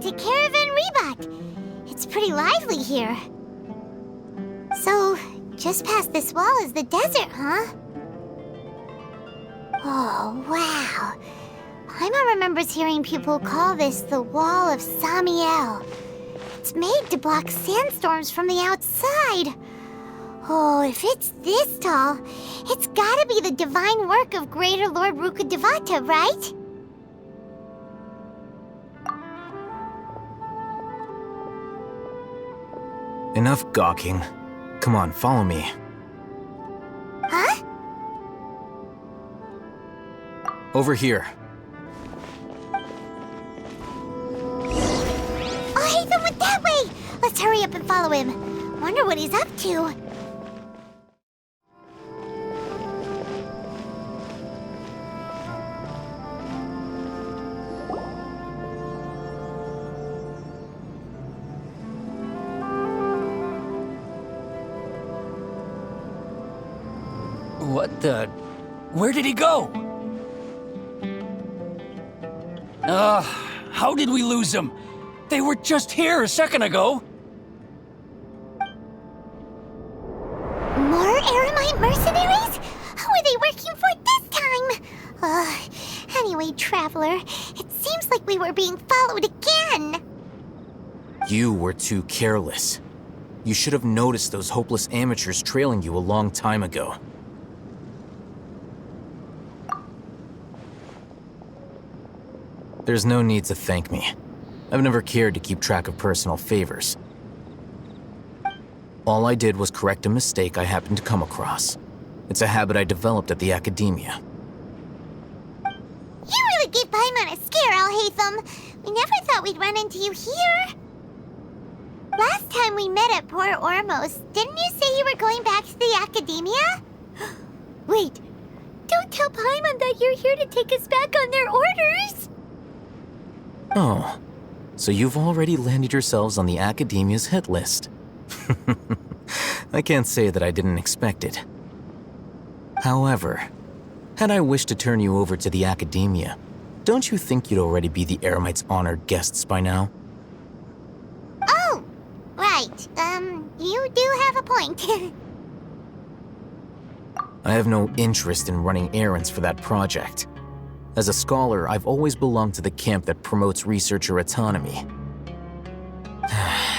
to Caravan Rebot. It's pretty lively here. So, just past this wall is the desert, huh? Oh, wow. Paimon remembers hearing people call this the Wall of Samiel. It's made to block sandstorms from the outside. Oh, if it's this tall, it's gotta be the divine work of Greater Lord Rukkhadevata, right? Enough gawking. Come on, follow me. Huh? Over here. Oh, Haytham went that way! Let's hurry up and follow him. Wonder what he's up to. What the... Where did he go? How did we lose them? They were just here a second ago. More Eremite mercenaries? Who are they working for this time? Anyway, Traveler, it seems like we were being followed again. You were too careless. You should have noticed those hopeless amateurs trailing you a long time ago. There's no need to thank me. I've never cared to keep track of personal favors. All I did was correct a mistake I happened to come across. It's a habit I developed at the academia. You really gave Paimon a scare, Alhaitham. We never thought we'd run into you here. Last time we met at Port Ormos, didn't you say you were going back to the academia? Wait, don't tell Paimon that you're here to take us back on their orders. Oh, so you've already landed yourselves on the Academia's hit list. I can't say that I didn't expect it. However, had I wished to turn you over to the Academia, don't you think you'd already be the Eremites' honored guests by now? Oh, right. You do have a point. I have no interest in running errands for that project. As a scholar, I've always belonged to the camp that promotes researcher autonomy.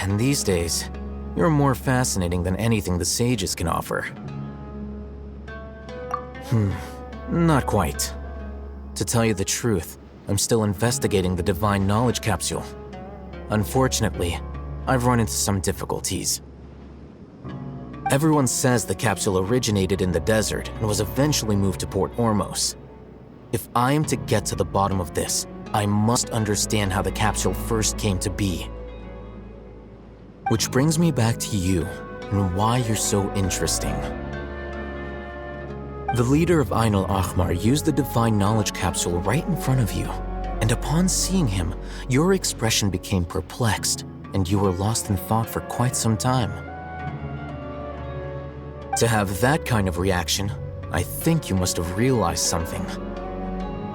And these days, you're more fascinating than anything the sages can offer. Not quite. To tell you the truth, I'm still investigating the Divine Knowledge Capsule. Unfortunately, I've run into some difficulties. Everyone says the capsule originated in the desert and was eventually moved to Port Ormos. If I am to get to the bottom of this, I must understand how the capsule first came to be. Which brings me back to you and why you're so interesting. The leader of Ain al-Ahmar used the Divine Knowledge Capsule right in front of you, and upon seeing him, your expression became perplexed, and you were lost in thought for quite some time. To have that kind of reaction, I think you must have realized something.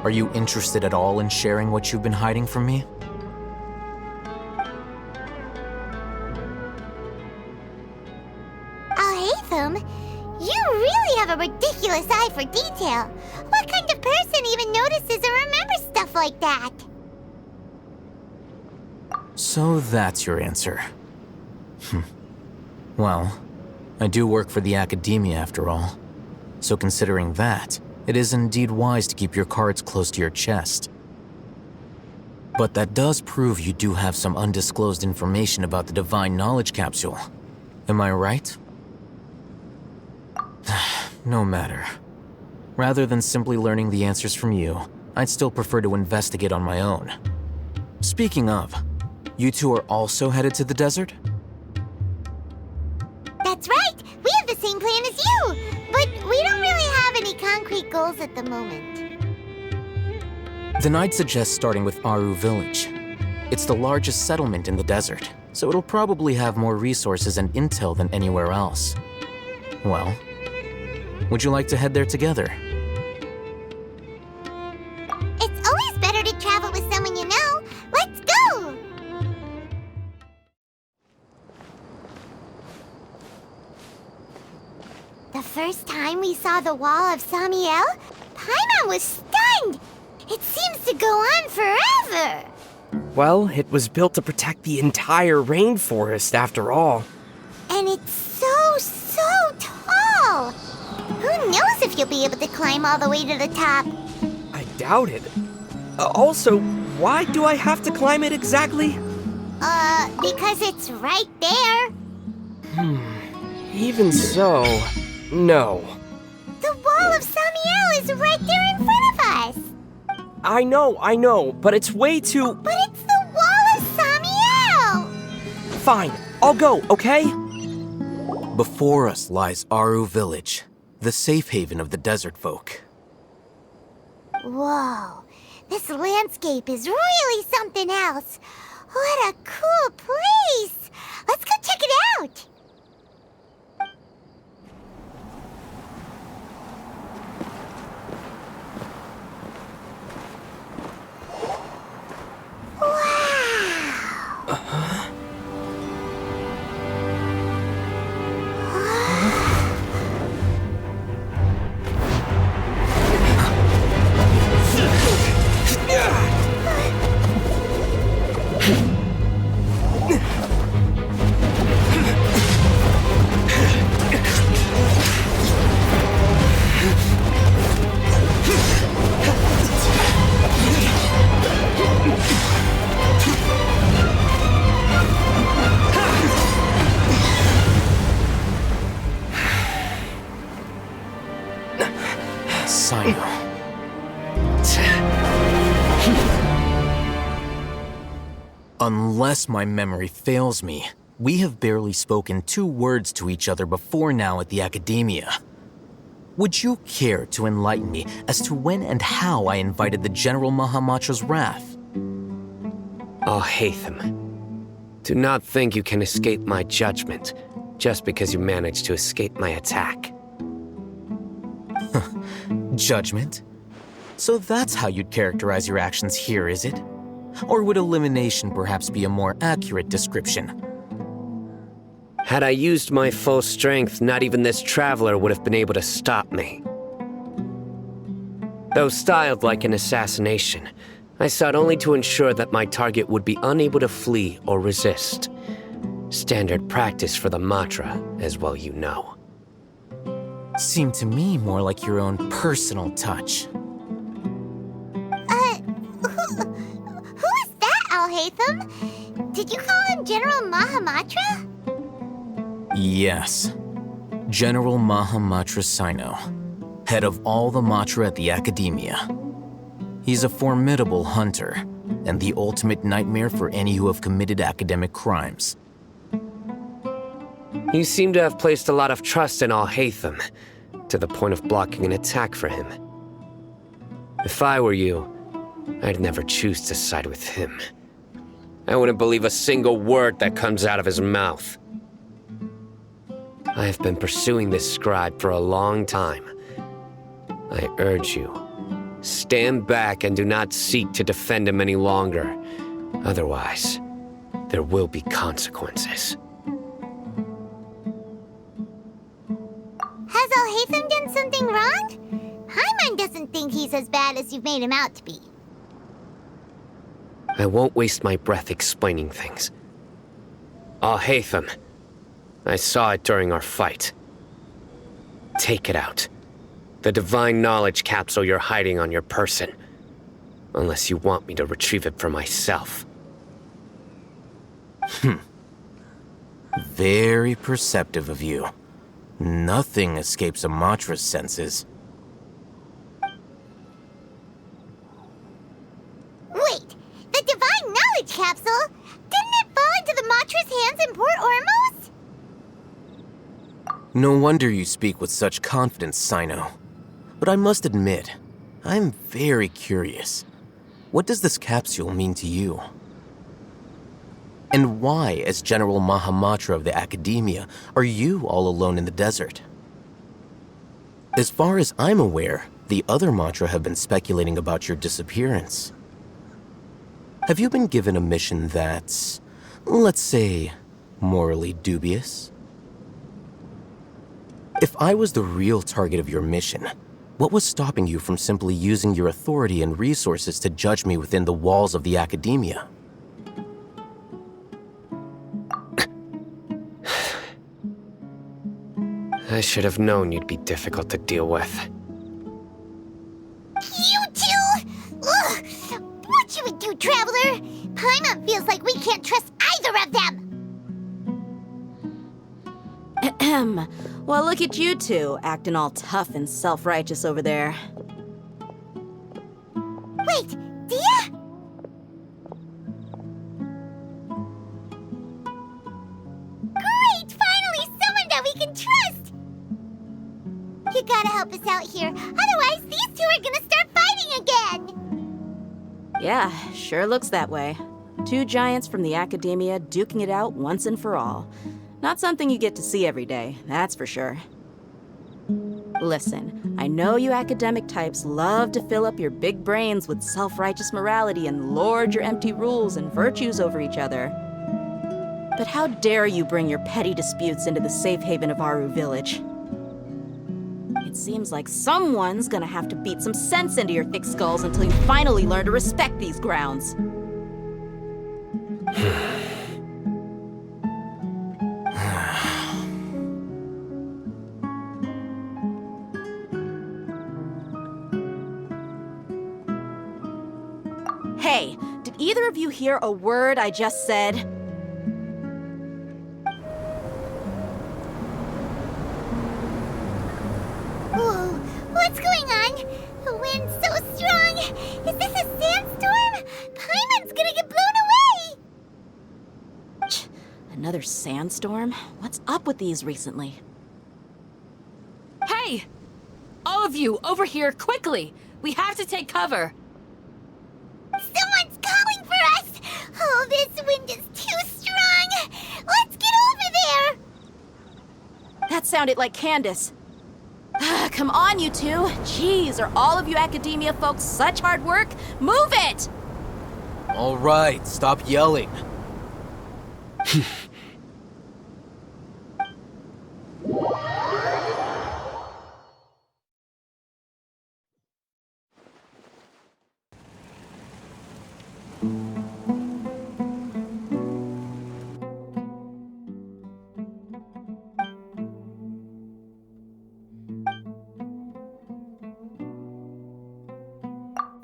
Are you interested at all in sharing what you've been hiding from me? Alhaitham, you really have a ridiculous eye for detail. What kind of person even notices or remembers stuff like that? So that's your answer. Well, I do work for the Academia after all. So considering that, it is indeed wise to keep your cards close to your chest. But that does prove you do have some undisclosed information about the Divine Knowledge Capsule. Am I right? No matter. Rather than simply learning the answers from you, I'd still prefer to investigate on my own. Speaking of, you two are also headed to the desert? That's right! We have the same plan as you! But we don't really have any concrete goals at the moment. Then I'd suggest starting with Aru Village. It's the largest settlement in the desert, so it'll probably have more resources and intel than anywhere else. Well, would you like to head there together? It's always better to travel with someone you know. Let's go! The first time we saw the wall of Samiel, Paimon was stunned! It seems to go on forever! Well, it was built to protect the entire rainforest after all. And it's so tall! Who knows if you'll be able to climb all the way to the top? I doubt it. Also, why do I have to climb it exactly? Because it's right there. Even so, no. The wall of Samiel is right there in front of us. I know, but it's way too... But it's the wall of Samiel! Fine, I'll go, okay? Before us lies Aru Village, the safe haven of the desert folk. Whoa, this landscape is really something else. What a cool place! Let's go check it out! Unless my memory fails me, we have barely spoken 2 words to each other before now at the Academia. Would you care to enlighten me as to when and how I invited the General Mahamatra's wrath? Oh, Haytham, do not think you can escape my judgment just because you managed to escape my attack. Judgment? So that's how you'd characterize your actions here, is it? Or would elimination perhaps be a more accurate description? Had I used my full strength, not even this traveler would have been able to stop me. Though styled like an assassination, I sought only to ensure that my target would be unable to flee or resist. Standard practice for the Matra, as well you know. Seemed to me more like your own personal touch. Who is that, Alhaitham? Did you call him General Mahamatra? Yes. General Mahamatra Sino, head of all the Matra at the Academia. He's a formidable hunter, and the ultimate nightmare for any who have committed academic crimes. You seem to have placed a lot of trust in Alhaitham, to the point of blocking an attack for him. If I were you, I'd never choose to side with him. I wouldn't believe a single word that comes out of his mouth. I have been pursuing this scribe for a long time. I urge you, stand back and do not seek to defend him any longer. Otherwise, there will be consequences. Has Alhaitham done something wrong? Paimon doesn't think he's as bad as you've made him out to be. I won't waste my breath explaining things. Alhaitham, I saw it during our fight. Take it out. The divine knowledge capsule you're hiding on your person. Unless you want me to retrieve it for myself. Very perceptive of you. Nothing escapes a Matra's senses. Wait, the divine knowledge capsule? Didn't it fall into the Matra's hands in Port Ormos? No wonder you speak with such confidence, Sino. But I must admit, I'm very curious. What does this capsule mean to you? And why, as General Mahamatra of the Academia, are you all alone in the desert? As far as I'm aware, the other Matra have been speculating about your disappearance. Have you been given a mission that's, let's say, morally dubious? If I was the real target of your mission, what was stopping you from simply using your authority and resources to judge me within the walls of the academia? I should have known you'd be difficult to deal with. You two! Ugh! What should we do, Traveler? Paimon feels like we can't trust either of them! Ahem. Well, look at you two, acting all tough and self-righteous over there. Wait, Dia? Great! Finally, someone that we can trust! You gotta help us out here, otherwise these two are gonna start fighting again! Yeah, sure looks that way. Two giants from the academia duking it out once and for all. Not something you get to see every day, that's for sure. Listen, I know you academic types love to fill up your big brains with self-righteous morality and lord your empty rules and virtues over each other. But how dare you bring your petty disputes into the safe haven of Aru Village? It seems like someone's gonna have to beat some sense into your thick skulls until you finally learn to respect these grounds. Hey, did either of you hear a word I just said? Whoa, what's going on? The wind's so strong! Is this a sandstorm? Paimon's gonna get blown away! Another sandstorm? What's up with these recently? Hey! All of you, over here, quickly! We have to take cover! Someone's calling for us! Oh, this wind is too strong! Let's get over there! That sounded like Candace. Come on, you two. Jeez, are all of you academia folks such hard work? Move it! All right, stop yelling.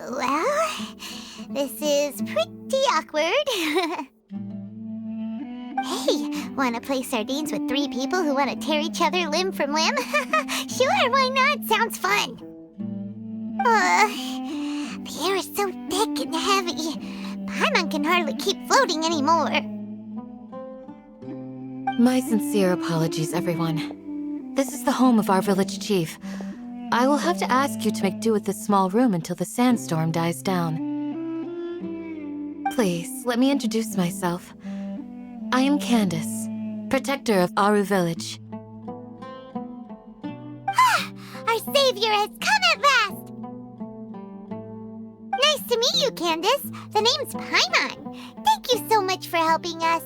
Well, this is pretty awkward. Hey, wanna play sardines with three people who wanna tear each other limb from limb? Sure, why not? Sounds fun. The air is so thick and heavy. Paimon can hardly keep floating anymore. My sincere apologies, everyone. This is the home of our village chief. I will have to ask you to make do with this small room until the sandstorm dies down. Please, let me introduce myself. I am Candace, protector of Aru Village. Our savior has come at last! Nice to meet you, Candace. The name's Paimon. Thank you so much for helping us.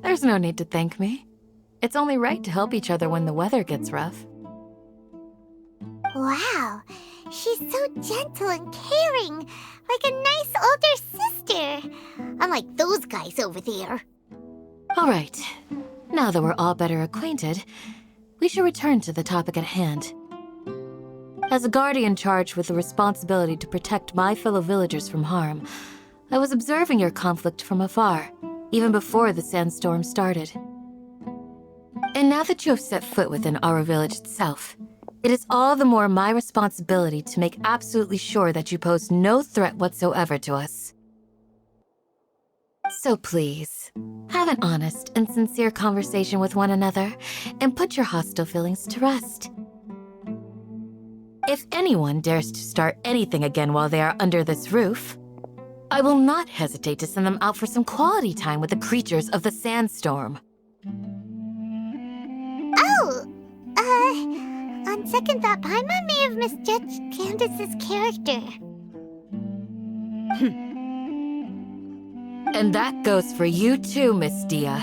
There's no need to thank me. It's only right to help each other when the weather gets rough. Wow, she's so gentle and caring, like a nice older sister. Unlike those guys over there. All right, now that we're all better acquainted, we should return to the topic at hand. As a guardian charged with the responsibility to protect my fellow villagers from harm, I was observing your conflict from afar, even before the sandstorm started. And now that you have set foot within our village itself, it is all the more my responsibility to make absolutely sure that you pose no threat whatsoever to us. So please, have an honest and sincere conversation with one another and put your hostile feelings to rest. If anyone dares to start anything again while they are under this roof, I will not hesitate to send them out for some quality time with the creatures of the sandstorm. On second thought, Paimon may have misjudged Candace's character. And that goes for you too, Miss Dia.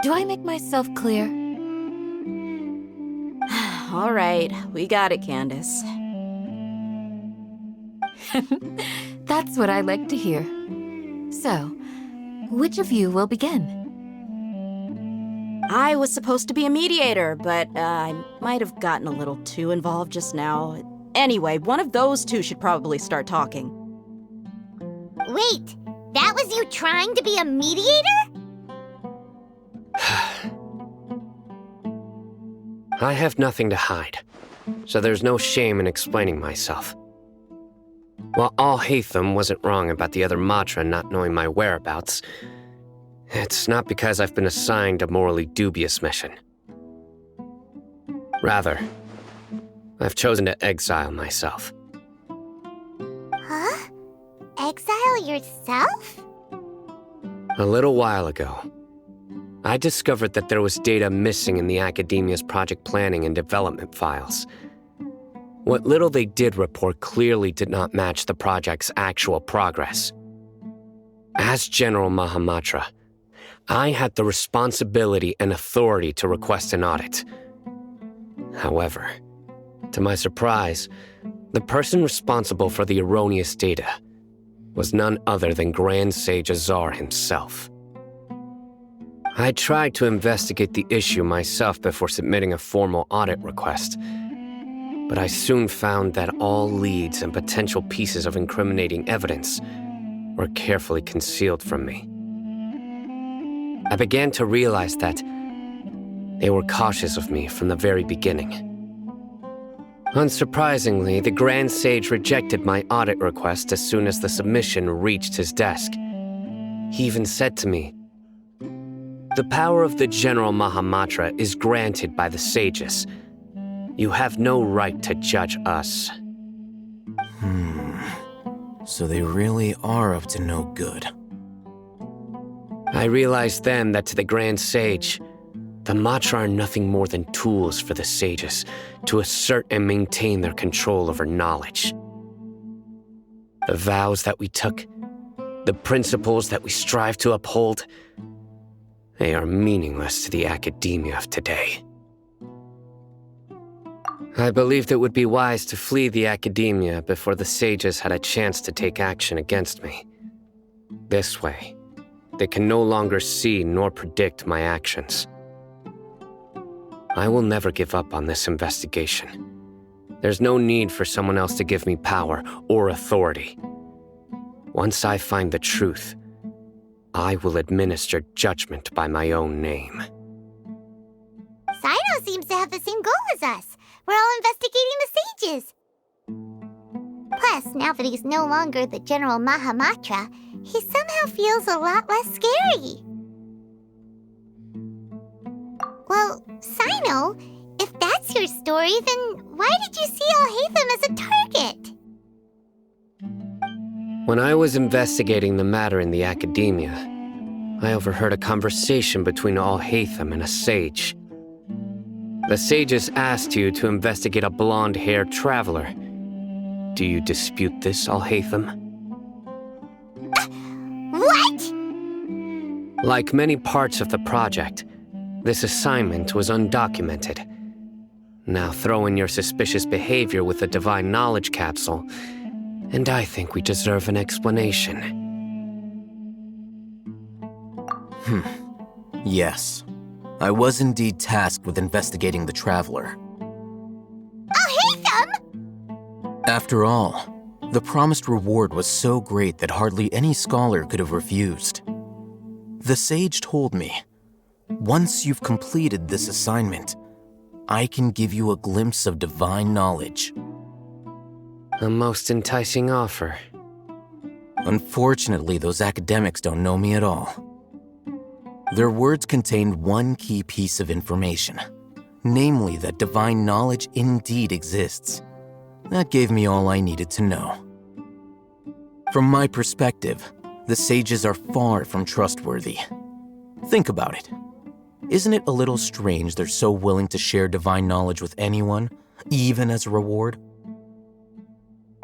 Do I make myself clear? All right, we got it, Candace. That's what I like to hear. So, which of you will begin? I was supposed to be a mediator, but I might have gotten a little too involved just now. Anyway, one of those two should probably start talking. Wait, that was you trying to be a mediator? I have nothing to hide, so there's no shame in explaining myself. While Alhaitham wasn't wrong about the other Matra not knowing my whereabouts, it's not because I've been assigned a morally dubious mission. Rather, I've chosen to exile myself. Huh? Exile yourself? A little while ago, I discovered that there was data missing in the Academia's project planning and development files. What little they did report clearly did not match the project's actual progress. As General Mahamatra, I had the responsibility and authority to request an audit. However, to my surprise, the person responsible for the erroneous data was none other than Grand Sage Azar himself. I tried to investigate the issue myself before submitting a formal audit request, but I soon found that all leads and potential pieces of incriminating evidence were carefully concealed from me. I began to realize that they were cautious of me from the very beginning. Unsurprisingly, the Grand Sage rejected my audit request as soon as the submission reached his desk. He even said to me, "The power of the General Mahamatra is granted by the sages. You have no right to judge us." So they really are up to no good. I realized then that to the Grand Sage, the Matra are nothing more than tools for the sages to assert and maintain their control over knowledge. The vows that we took, the principles that we strive to uphold, they are meaningless to the academia of today. I believed it would be wise to flee the academia before the sages had a chance to take action against me. This way, they can no longer see nor predict my actions. I will never give up on this investigation. There's no need for someone else to give me power or authority. Once I find the truth, I will administer judgment by my own name. Sino seems to have the same goal as us. We're all investigating the sages. Plus, now that he's no longer the General Mahamatra, he somehow feels a lot less scary. Well, Sino, if that's your story, then why did you see Alhaitham as a target? When I was investigating the matter in the academia, I overheard a conversation between Alhaitham and a sage. The sages asked you to investigate a blonde-haired traveler. Do you dispute this, Alhaitham? What? Like many parts of the project, this assignment was undocumented. Now throw in your suspicious behavior with the Divine Knowledge Capsule, and I think we deserve an explanation. Yes. I was indeed tasked with investigating the traveler. Alhaitham! After all, the promised reward was so great that hardly any scholar could have refused. The sage told me, once you've completed this assignment, I can give you a glimpse of divine knowledge. A most enticing offer. Unfortunately, those academics don't know me at all. Their words contained one key piece of information, namely that divine knowledge indeed exists. That gave me all I needed to know. From my perspective, the sages are far from trustworthy. Think about it. Isn't it a little strange they're so willing to share divine knowledge with anyone, even as a reward?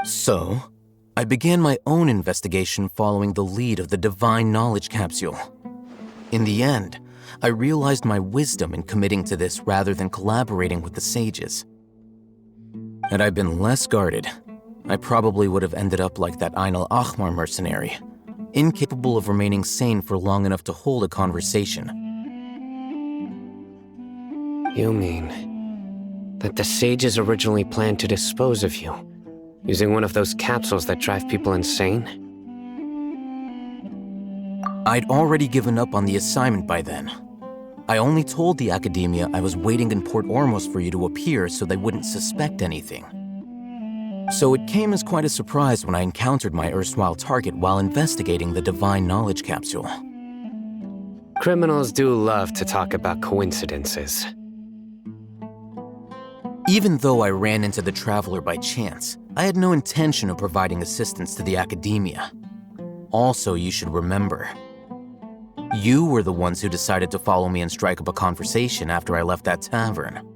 So, I began my own investigation following the lead of the Divine Knowledge Capsule. In the end, I realized my wisdom in committing to this rather than collaborating with the sages. Had I been less guarded, I probably would have ended up like that Ain al-Ahmar mercenary, incapable of remaining sane for long enough to hold a conversation. You mean that the sages originally planned to dispose of you, using one of those capsules that drive people insane? I'd already given up on the assignment by then. I only told the Academia I was waiting in Port Ormos for you to appear so they wouldn't suspect anything. So it came as quite a surprise when I encountered my erstwhile target while investigating the Divine Knowledge Capsule. Criminals do love to talk about coincidences. Even though I ran into the Traveler by chance, I had no intention of providing assistance to the Academia. Also, you should remember, you were the ones who decided to follow me and strike up a conversation after I left that tavern.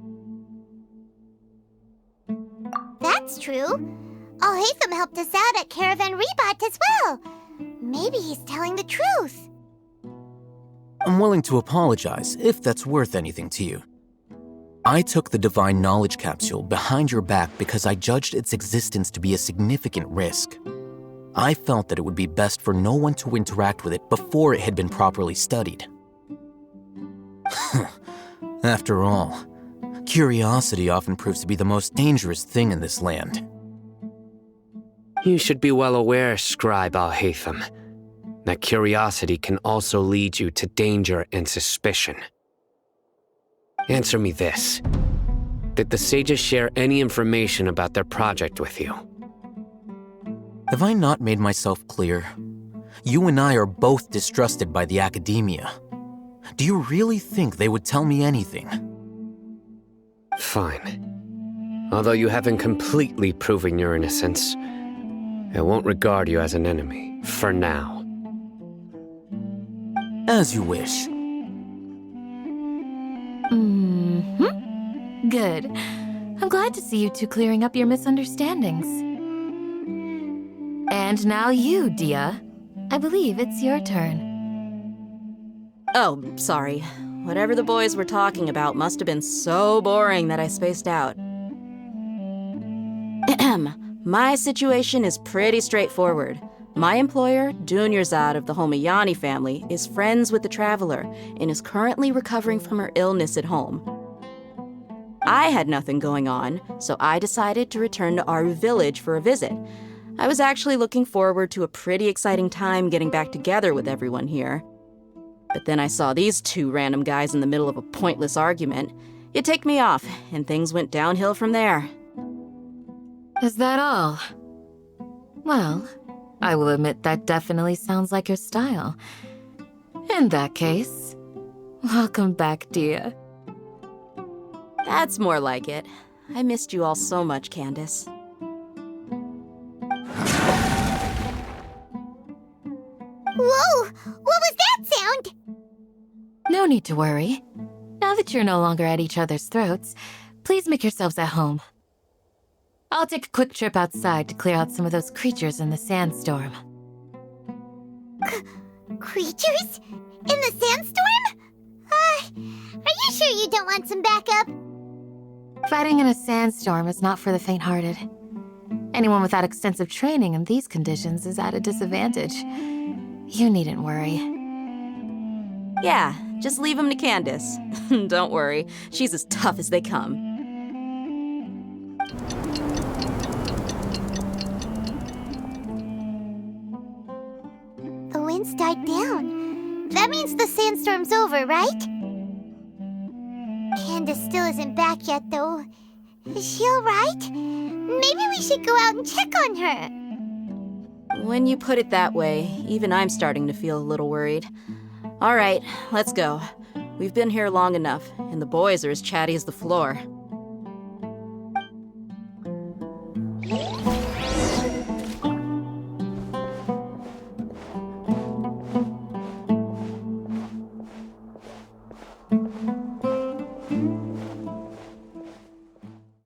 That's true. Al-Haytham helped us out at Caravan Rebat as well. Maybe he's telling the truth. I'm willing to apologize if that's worth anything to you. I took the Divine Knowledge Capsule behind your back because I judged its existence to be a significant risk. I felt that it would be best for no one to interact with it before it had been properly studied. After all, curiosity often proves to be the most dangerous thing in this land. You should be well aware, Scribe Al-Haytham, that curiosity can also lead you to danger and suspicion. Answer me this. Did the sages share any information about their project with you? Have I not made myself clear? You and I are both distrusted by the Academia. Do you really think they would tell me anything? Fine. Although you haven't completely proven your innocence, I won't regard you as an enemy, for now. As you wish. Good. I'm glad to see you two clearing up your misunderstandings. And now you, Dia. I believe it's your turn. Oh, sorry. Whatever the boys were talking about must have been so boring that I spaced out. My situation is pretty straightforward. My employer, Dunyarzad of the Homayani family, is friends with the Traveler and is currently recovering from her illness at home. I had nothing going on, so I decided to return to Aru village for a visit. I was actually looking forward to a pretty exciting time getting back together with everyone here. But then I saw these two random guys in the middle of a pointless argument. It ticked me off, and things went downhill from there. Is that all? Well, I will admit that definitely sounds like your style. In that case, welcome back, Dia. That's more like it. I missed you all so much, Candace. Whoa! What was that sound? No need to worry. Now that you're no longer at each other's throats, please make yourselves at home. I'll take a quick trip outside to clear out some of those creatures in the sandstorm. Creatures? In the sandstorm? Are you sure you don't want some backup? Fighting in a sandstorm is not for the faint-hearted. Anyone without extensive training in these conditions is at a disadvantage. You needn't worry. Yeah, just leave him to Candace. Don't worry, she's as tough as they come. The wind's died down. That means the sandstorm's over, right? Candace still isn't back yet, though. Is she alright? Maybe we should go out and check on her. When you put it that way, even I'm starting to feel a little worried. All right, let's go. We've been here long enough, and the boys are as chatty as the floor.